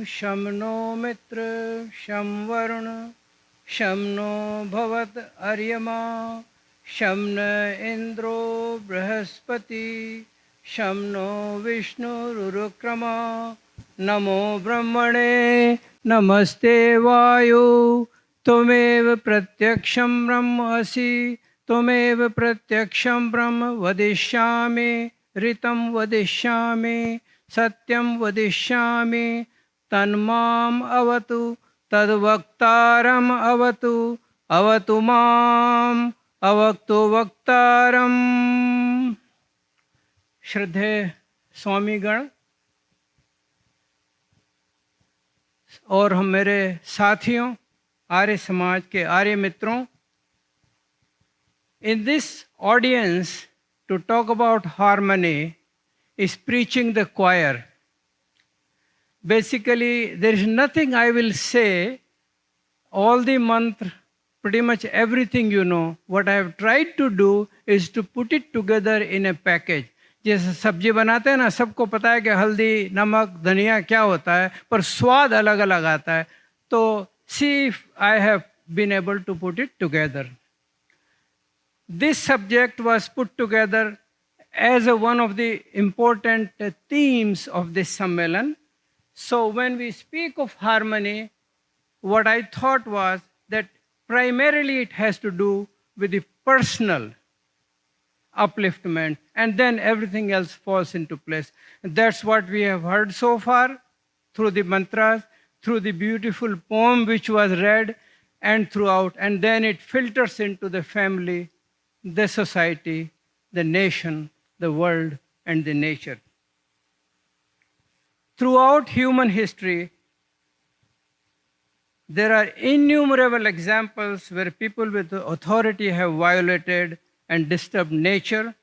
शं नो मित्र शं वरुण शं नो भवत अर्यमा शं न इंद्रो बृहस्पति शं नो विष्णुरुक्रमा नमो ब्रह्मणे नमस्ते वायु त्वमेव प्रत्यक्षं ब्रह्मसि त्वमेव प्रत्यक्षं ब्रह्म वदिष्यामि ऋतं वदिष्यामि सत्यं वदिष्यामि तन्माम् अवतु तद्वक्तारम् अवतु अवतु माम् अवक्तु वक्तारम्। श्रद्धेय स्वामीगण और हम मेरे साथियों, आर्य समाज के आर्य मित्रों, in this audience to talk about harmony is preaching the choir. Basically, there is nothing I will say, all the mantra, pretty much everything you know. What I have tried to do is to put it together in a package. जैसे सब्जी बनाते हैं ना, सबको पता है कि हल्दी नमक धनिया क्या होता है, पर स्वाद अलग अलग आता है. तो see if I have been able to put it together. This subject was put together as one of the important themes of this Sammelan. So when we speak of harmony, what I thought was that primarily it has to do with the personal upliftment, and then everything else falls into place. And that's what we have heard so far through the mantras, through the beautiful poem which was read, and throughout, and then it filters into the family, the society, the nation, the world, and the nature. Throughout human history, there are innumerable examples where people with authority have violated and disturbed nature,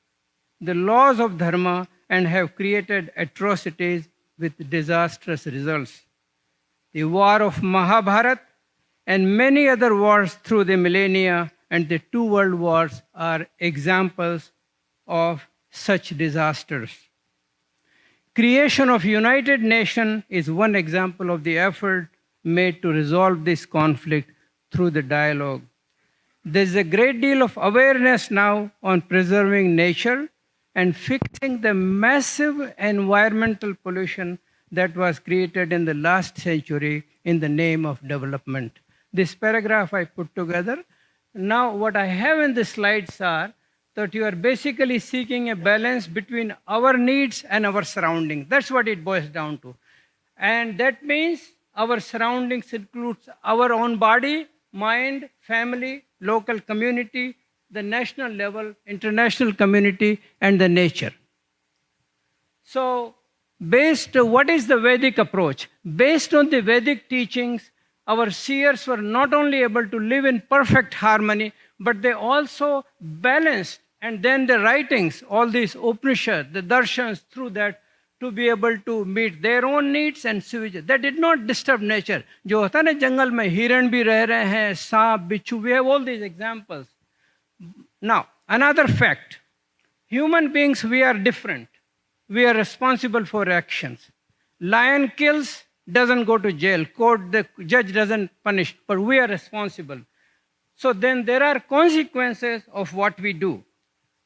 the laws of dharma, and have created atrocities with disastrous results. The war of Mahabharata and many other wars through the millennia and the two world wars are examples of such disasters. Creation of United Nations is one example of the effort made to resolve this conflict through the dialogue. There is a great deal of awareness now on preserving nature and fixing the massive environmental pollution that was created in the last century in the name of development. This paragraph I put together. Now what I have in the slides are that you are basically seeking a balance between our needs and our surroundings. That's what it boils down to. And that means our surroundings includes our own body, mind, family, local community, the national level, international community, and the nature. So, what is the Vedic approach? Based on the Vedic teachings, our seers were not only able to live in perfect harmony, but they also balanced, and then the writings, all these Upanishads, the darshans, through that, to be able to meet their own needs and sewage. They did not disturb nature. जो होता है ना जंगल में हिरण भी रह रहे हैं, सांप, बिच्छू, we have all these examples. Now, another fact. Human beings, we are different. We are responsible for actions. Lion kills, doesn't go to jail. Court, the judge doesn't punish, but we are responsible. So then there are consequences of what we do.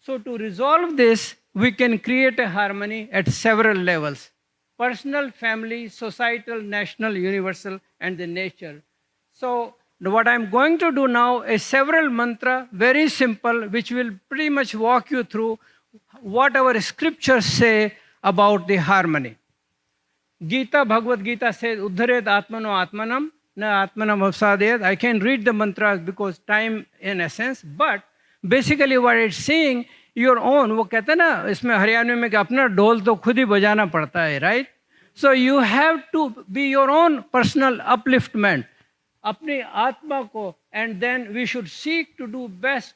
So to resolve this, we can create a harmony at several levels: personal, family, societal, national, universal, and the nature. So what I'm going to do now is several mantra, very simple, which will pretty much walk you through what our scriptures say about the harmony. Gita, Bhagavad Gita says, Uddharet Atmano Atmanam, na Atmanam Avsadayat. I can read the mantras because time in essence, but basically what it's saying, your own, वो कहते हैं ना इसमें हरियाणवी में कि अपना ढोल तो खुद ही बजाना पड़ता है, right? So you have to be your own personal upliftment, अपनी आत्मा को, and then we should seek to do best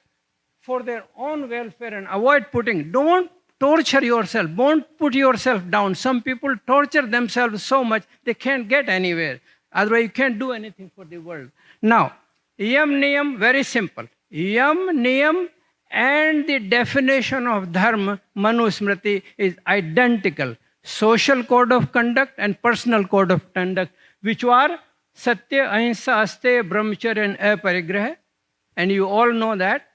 for their own welfare and avoid don't torture yourself, don't put yourself down. Some people torture themselves so much they can't get anywhere. Otherwise you can't do anything for the world. Now, Yam Niyam, very simple. Yam Niyam and the definition of dharma, Manu Smriti, is identical. social code of conduct and personal code of conduct, which are Satya, Ahimsa, Asteya, Brahmacharya and Aparigraha. And you all know that.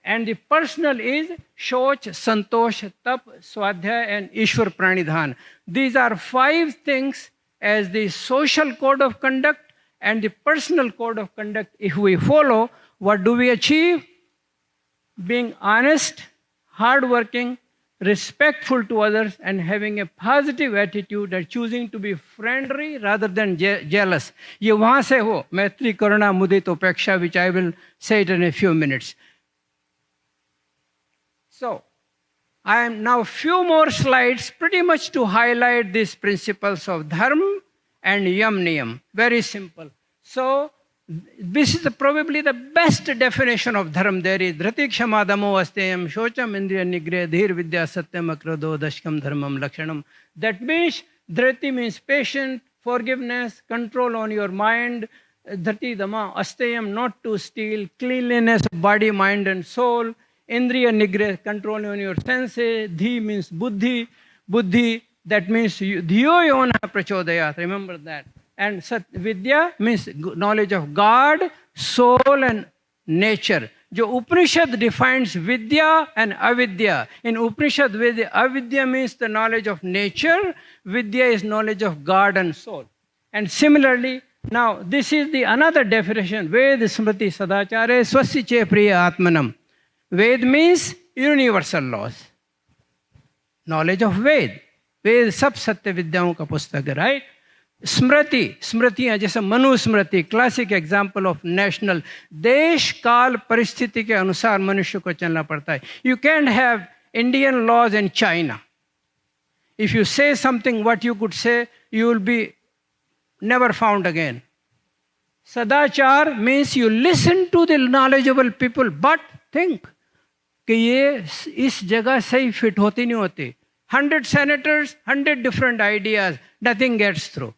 And the personal is Shoch, Santosh, Tap, Swadhyaya and Ishwar Pranidhan. These are 5 things as the social code of conduct and the personal code of conduct. If we follow, what do we achieve? Being honest, hardworking, respectful to others, and having a positive attitude and choosing to be friendly rather than jealous. ये वहाँ से हो, मैत्री करुणा मुदित उपेक्षा, which I will say it in a few minutes. So, I am now few more slides pretty much to highlight these principles of dharma and yam niyam. Very simple. So, this is probably the best definition of dharma there is. Dhrati kshama damo asteyam shocham indriya nigre dhir vidya satyam akrodo dashkam dharmam lakshanam. That means, dhrati means patient, forgiveness, control on your mind. Dhrati dama asteyam, not to steal, cleanliness of body, mind and soul. Indriya nigre, control on your senses. Dhi means buddhi. Buddhi, that means dhiyo yona prachodayat. Remember that. And Vidya means knowledge of God, soul and nature. जो Upanishad defines Vidya and Avidya. In Upanishad, Avidya means the knowledge of nature. Vidya is knowledge of God and soul. And similarly, now this is the another definition. Ved Smriti Sadachare Swasya Che Priya Atmanam. Ved means universal laws. Knowledge of Ved. Ved सब सत्य विद्याओं का पुस्तक है, right? स्मृति, स्मृतियां जैसे Manusmriti, classic example of national. देश काल परिस्थिति के अनुसार मनुष्य को चलना पड़ता है. You can have Indian laws in China. If you say something what you could say, you will be never found again. सदाचार means you listen to the knowledgeable people, but think कि ये इस जगह सही फिट होती नहीं होती. 100 senators, 100 different ideas, nothing gets through.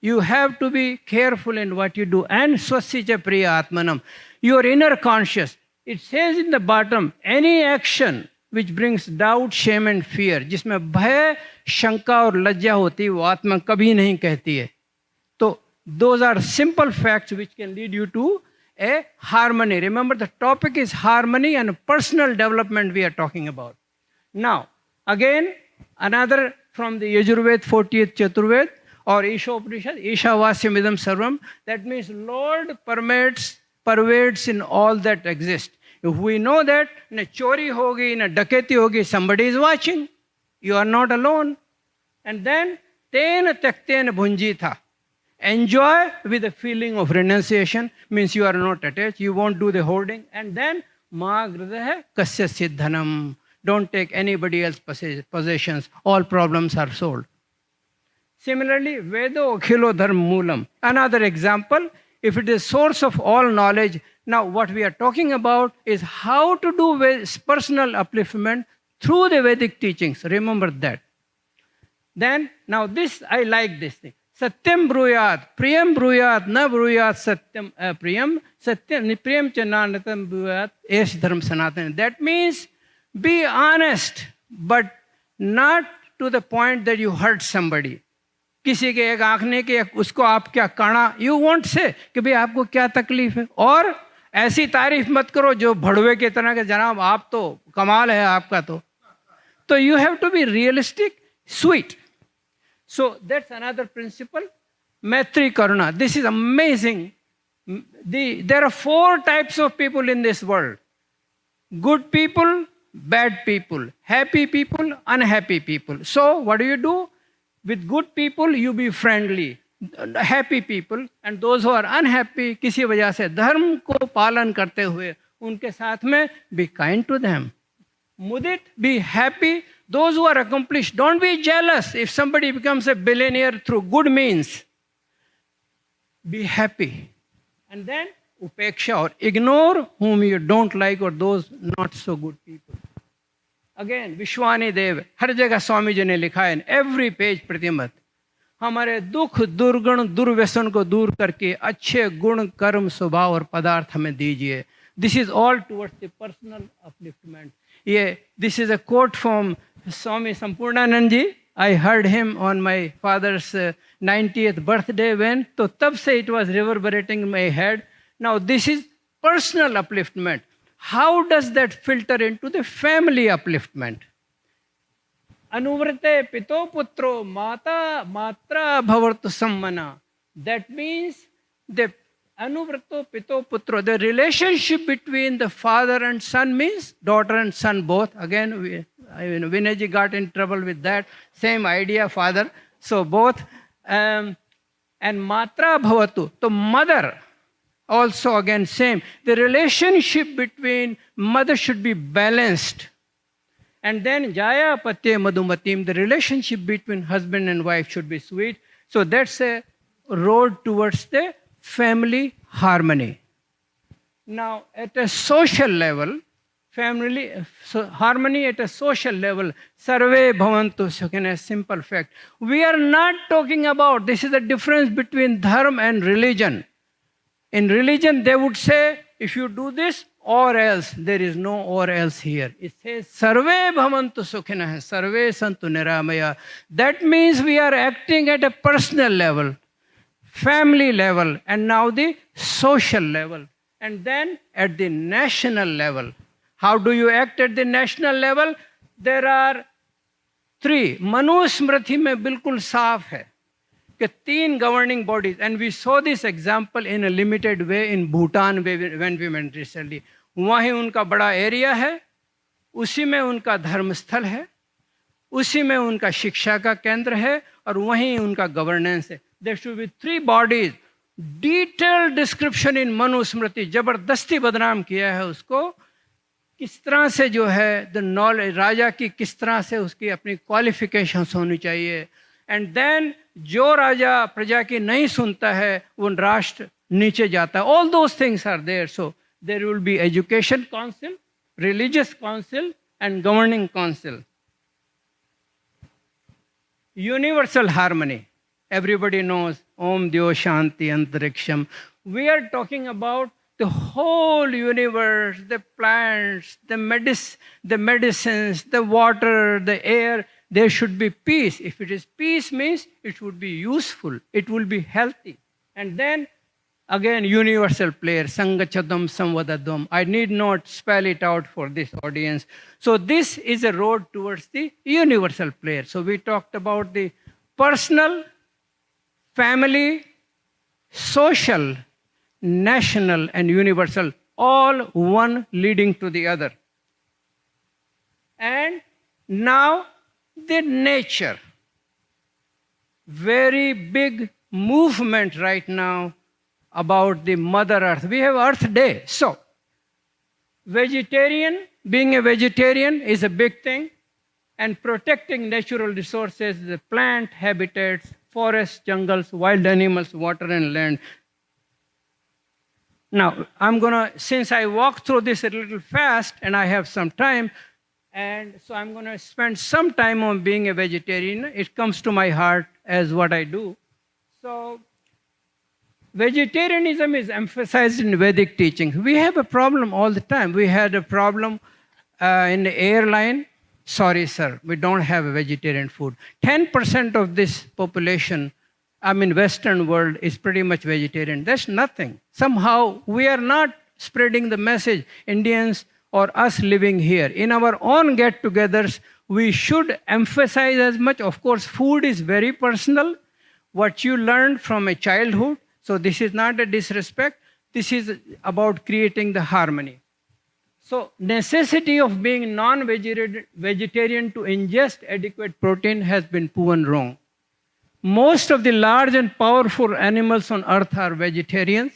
You have to be careful in what you do. And swasya priya atmanam, your inner conscious. It says in the bottom, any action which brings doubt, shame and fear, जिसमें भय, शंका और लज्जा होती है, वो आत्मा कभी नहीं कहती है. तो those are simple facts which can lead you to a harmony. Remember, the topic is harmony and personal development we are talking about. Now, again, another from the Yajurved 40th Chaturved or Ishopanishad, Ishavasyamidam Sarvam. That means Lord pervades in all that exists. If we know that, na chori hogi, na daketi hogi, somebody is watching. You are not alone. And then, tena taktena bhunjitha. Enjoy with the feeling of renunciation, means you are not attached, you won't do the hoarding. And then, ma gradaha kasya siddhanam. Don't take anybody else's possessions. All problems are solved. Similarly, Vedo Akhilo Dharma Moolam. Another example, if it is source of all knowledge, now what we are talking about is how to do personal upliftment through the Vedic teachings. Remember that. Then, now this, I like this thing. Satyam bruyat, priyam bruyat, na bruyat satyam priyam, satyam priyam chananatam bruyat, esh dharma sanatana. That means, be honest, but not to the point that you hurt somebody. किसी के एक आंखने के उसको आप क्या काना, you won't say कि भाई आपको क्या तकलीफ है. और ऐसी तारीफ मत करो जो भड़वे के तरह के, जनाब आप तो कमाल है आपका तो you have to be realistic, sweet. So that's another principle. Maitri Karuna. This is amazing. There are 4 types of people in this world. Good people, bad people, happy people, unhappy people. So what do? With good people, you be friendly. Happy people, and those who are unhappy, किसी वजह से धर्म को पालन करते हुए, उनके साथ में be kind to them. Mudit, be happy. Those who are accomplished, don't be jealous if somebody becomes a billionaire through good means. Be happy. And then upeksha, or ignore whom you don't like or those not so good people. Again, Vishwani Dev, हर जगह स्वामी जी ने लिखा है, every page प्रतिमत. हमारे दुख, दुर्गुण, दुर्व्यसन को दूर करके अच्छे गुण, कर्म, स्वभाव और पदार्थ हमें दीजिए. This is all towards the personal upliftment. This is a quote from Swami Sampurnanand ji, I heard him on my father's 90th birthday when, so tab se it was reverberating in my head. Now this is personal upliftment. How does that filter into the family upliftment? Anuvrate pito putro matra bhavartu sammana. That means the anuvrato pito putro, the relationship between the father and son means daughter and son both. Again, Vinayji got in trouble with that. Same idea, father. So both. And matra bhavatu, so mother. Also again same. The relationship between mother should be balanced. And then jaya patye madhumatim, the relationship between husband and wife should be sweet. So that's a road towards the family harmony. Now at a social level, harmony at a social level, sarve bhavantu sukhina, simple fact. We are not talking about, this is the difference between dharma and religion. In religion, they would say, if you do this or else, there is no or else here. It says, sarve bhavantu sukhina, sarve santu niramaya. That means we are acting at a personal level, family level, and now the social level. And then at the national level. How do you act at the national level? There are three. Manusmriti mein bilkul saaf hai. Three governing bodies, and we saw this example in a limited way in Bhutan when we went recently. वहीं उनका बड़ा area है, उसी में उनका धर्मस्थल है, उसी में उनका शिक्षा का केंद्र है, और वहीं उनका गवर्नेंस है. There should be three bodies. Detailed description in Manusmriti, जबरदस्ती बदनाम किया है उसको, किस तरह से जो है द नॉलेज, राजा की किस तरह से उसकी अपनी क्वालिफिकेशंस होनी चाहिए. एंड देन जो राजा प्रजा की नहीं सुनता है वो राष्ट्र नीचे जाता है. All those things are there. So there will be education council, religious council and governing council. Universal harmony, everybody knows Om Dyo Shanti Antariksham. We are talking about the whole universe, the plants, the medicines, the water, the air. There should be peace. If it is peace means it would be useful, it will be healthy. And then again universal player, Sangachadam Samvadadam. I need not spell it out for this audience. So this is a road towards the universal player. So we talked about the personal, family, social, national, and universal, all one leading to the other. And now the nature. Very big movement right now about the Mother Earth. We have Earth Day. So, being a vegetarian is a big thing, and protecting natural resources, the plant habitats, forests, jungles, wild animals, water and land. Now, since I walked through this a little fast and I have some time, and so I'm going to spend some time on being a vegetarian. It comes to my heart as what I do. So, vegetarianism is emphasized in Vedic teaching. We have a problem all the time. We had a problem in the airline. Sorry, sir, we don't have a vegetarian food. 10% of this population, Western world, is pretty much vegetarian. That's nothing. Somehow, we are not spreading the message, Indians or us living here. In our own get-togethers, we should emphasize as much. Of course, food is very personal, what you learned from a childhood. So this is not a disrespect. This is about creating the harmony. So necessity of being non-vegetarian to ingest adequate protein has been proven wrong. Most of the large and powerful animals on earth are vegetarians.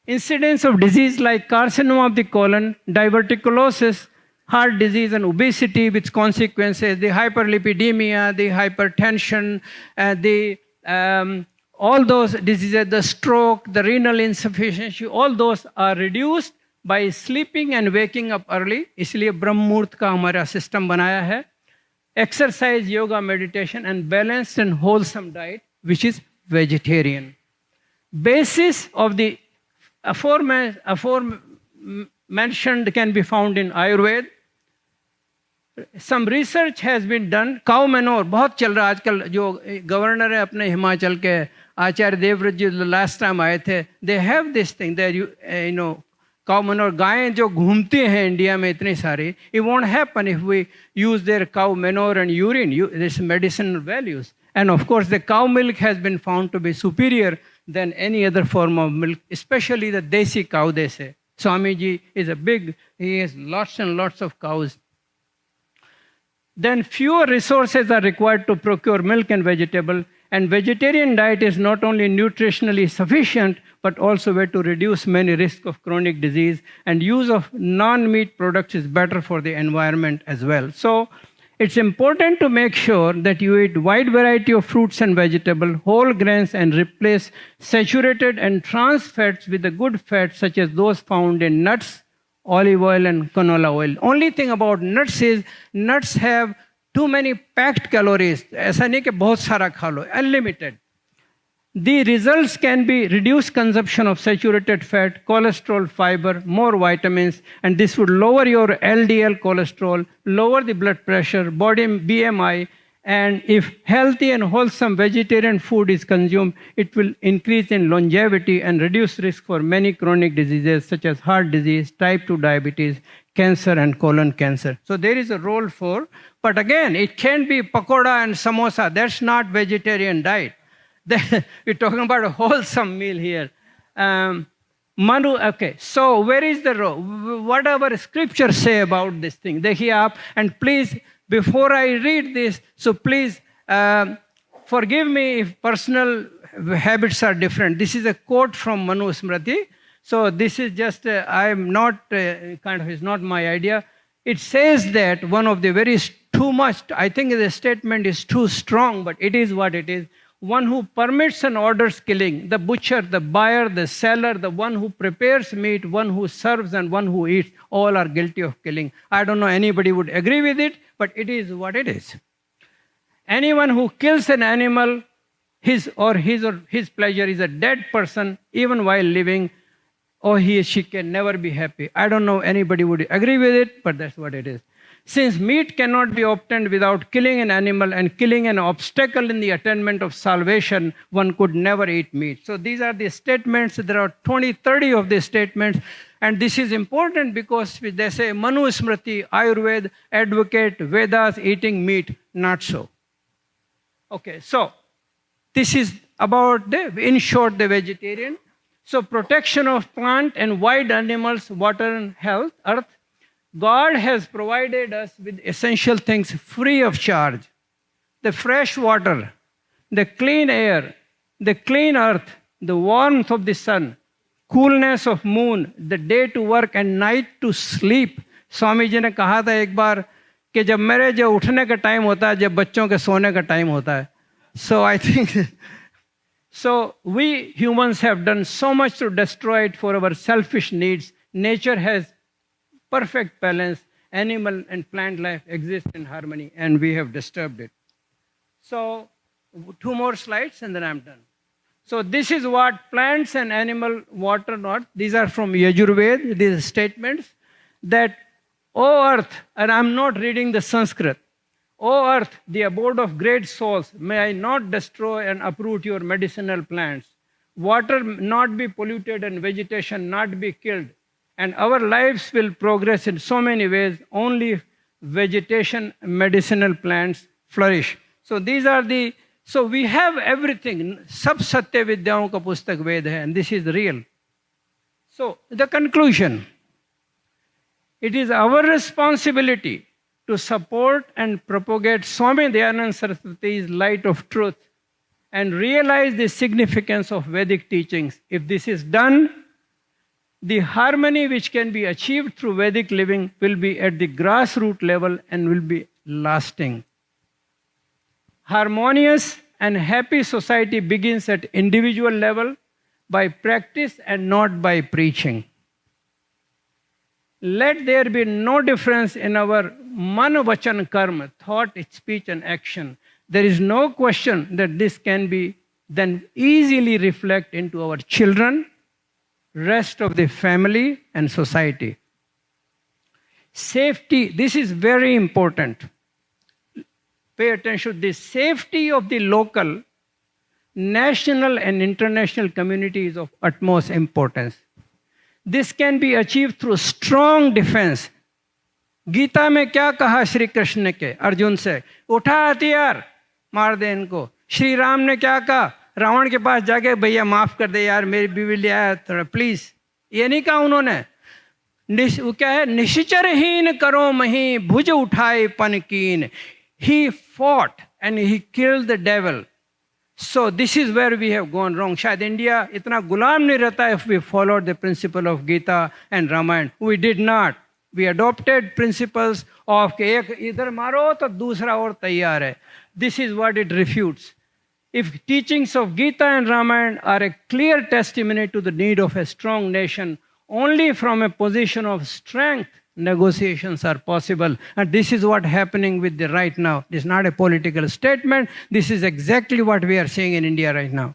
Incidence of disease like carcinoma of the colon, diverticulosis, heart disease and obesity with consequences, the hyperlipidemia, the hypertension, all those diseases, the stroke, the renal insufficiency, all those are reduced by sleeping and waking up early. इसलिए ब्रह्म मुहूर्त का हमारा system बनाया है. Exercise, yoga, meditation, and balanced and wholesome diet, which is vegetarian. Basis of the aforementioned can be found in Ayurveda. some research has been done. Cow manure बहुत चल रहा है आजकल. जो गवर्नर है अपने हिमाचल के आचार्य देवव्रत जी लास्ट टाइम आए थे, they have this thing that you know cow manure. गायें जो घूमती हैं इंडिया में इतनी सारी, it won't happen if we use their cow manure and urine. This medicinal values, and of course the cow milk has been found to be superior than any other form of milk, especially the desi cow. They say Swamiji is he has lots and lots of cows. Then fewer resources are required to procure milk and vegetable, and vegetarian diet is not only nutritionally sufficient, but also way to reduce many risks of chronic disease, and use of non-meat products is better for the environment as well. So it's important to make sure that you eat wide variety of fruits and vegetables, whole grains, and replace saturated and trans fats with the good fats such as those found in nuts, olive oil and canola oil. Only thing about nuts is nuts have too many packed calories. ऐसा नहीं कि बहुत सारा खा लो, unlimited. The results can be reduced consumption of saturated fat, cholesterol, fiber, more vitamins, and this would lower your LDL cholesterol, lower the blood pressure, body BMI, and if healthy and wholesome vegetarian food is consumed, it will increase in longevity and reduce risk for many chronic diseases such as heart disease, type 2 diabetes, cancer, and colon cancer. So there is a role for, but again, it can't be pakoda and samosa. That's not vegetarian diet. We're talking about a wholesome meal here. Manu, okay, so where is the role? What our scriptures say about this thing? Dekhiye aap, and please, before I read this, so please forgive me if personal habits are different. This is a quote from Manu Smriti. So this is just, I'm not, it's not my idea. It says that one of the very too much, I think the statement is too strong, but it is what it is. One who permits and orders killing, the butcher, the buyer, the seller, the one who prepares meat, one who serves, and one who eats, all are guilty of killing. I don't know anybody would agree with it, but it is what it is. Anyone who kills an animal, his pleasure is a dead person, even while living, or he or she can never be happy. I don't know anybody would agree with it, but that's what it is. Since meat cannot be obtained without killing an animal and killing an obstacle in the attainment of salvation, one could never eat meat. So these are the statements. There are 20, 30 of these statements. And this is important because they say Manu Smriti, Ayurveda, advocate Vedas, eating meat. Not so. Okay, so this is about, in short, the vegetarian. So protection of plant and wild animals, water and health, earth. God has provided us with essential things free of charge. The fresh water, the clean air, the clean earth, the warmth of the sun, coolness of moon, the day to work and night to sleep. Swami ji ने कहा था एक बार कि जब मेरे जो उठने का टाइम होता है, जब बच्चों के सोने का टाइम होता है. So I think, so we humans have done so much to destroy it for our selfish needs. Nature has perfect balance. Animal and plant life exist in harmony, and we have disturbed it. So 2 more slides and then I'm done. So this is what plants and animal, water, not. These are from Yajurveda, these statements that, O earth, and I'm not reading the Sanskrit, O earth, the abode of great souls, may I not destroy and uproot your medicinal plants. Water not be polluted and vegetation not be killed. And our lives will progress in so many ways, only if vegetation, medicinal plants flourish. So these are the, so we have everything. Sab Satya Vidyaon ka pustak Ved hai, and this is real. So the conclusion, it is our responsibility to support and propagate Swami Dayanand Saraswati's light of truth and realize the significance of Vedic teachings. If this is done, the harmony which can be achieved through Vedic living will be at the grassroots level and will be lasting. Harmonious and happy society begins at individual level by practice and not by preaching. Let there be no difference in our mana, vachan, karma, thought, speech, and action. There is no question that this can be then easily reflect into our children, rest of the family and society. Safety, this is very important. Pay attention to the safety of the local, national and international community is of utmost importance. This can be achieved through strong defense. Gita में क्या कहा श्री कृष्ण ने के अर्जुन से, उठा हथियार मार दे इनको. श्री राम ने क्या कहा, रावण के पास जाके भैया माफ कर दे यार, मेरी बीवी ले आया थोड़ा प्लीज. ये नहीं कहा उन्होंने. वो क्या है, निश्चरहीन करो मही भुज उठाए पन कीन. He fought and he killed the devil. So this is where we have gone wrong. शायद इंडिया इतना गुलाम नहीं रहता if we followed the principle of Gita and Ramayana. We did not. We adopted principles of कि एक इधर मारो तो दूसरा और तैयार है. This is what it refutes. If teachings of Gita and Ramayana are a clear testimony to the need of a strong nation, only from a position of strength negotiations are possible. And this is what happening with the right now. This is not a political statement. This is exactly what we are seeing in India right now.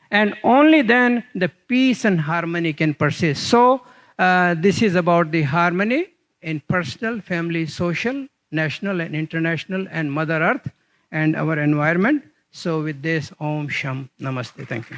And only then the peace and harmony can persist. So this is about the harmony in personal, family, social, national and international, and Mother Earth and our environment. So with this, Om Sham Namaste. Thank you.